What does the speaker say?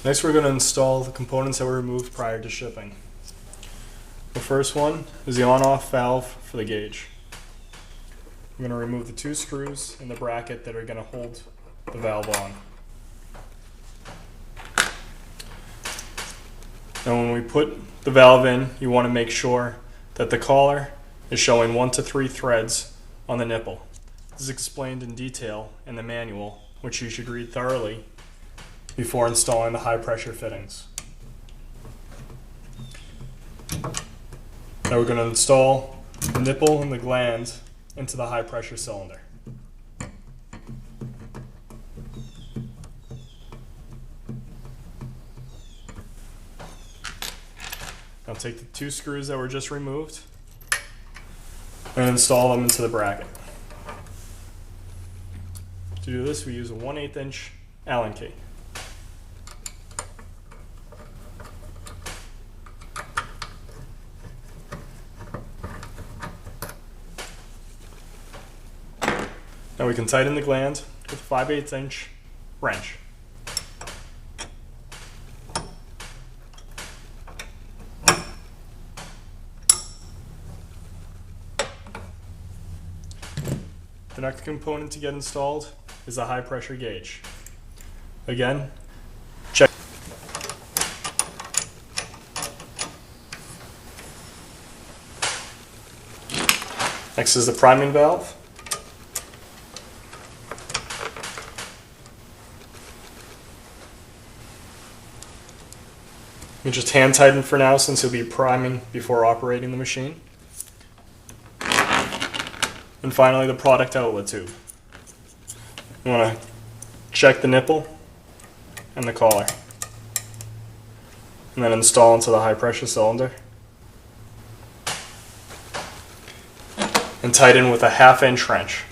Next we're going to install the components that were removed prior to shipping. The first one is the on-off valve for the gauge. I'm going to remove the 2 screws in the bracket that are going to hold the valve on. Now when we put the valve in, you want to make sure that the collar is showing 1 to 3 threads on the nipple. This is explained in detail in the manual, which you should read thoroughly before installing the high pressure fittings. Now we're going to install the nipple and the gland into the high pressure cylinder. Now take the 2 screws that were just removed and install them into the bracket. To do this, we use a 1/8 inch Allen key. Now we can tighten the gland with a 5/8 inch wrench. The next component to get installed is a high pressure gauge. Again, check. Next is the priming valve. You just hand tighten for now since you'll be priming before operating the machine. And finally, the product outlet tube. You want to check the nipple and the collar, and then install into the high pressure cylinder. And tighten with a 1/2 inch wrench.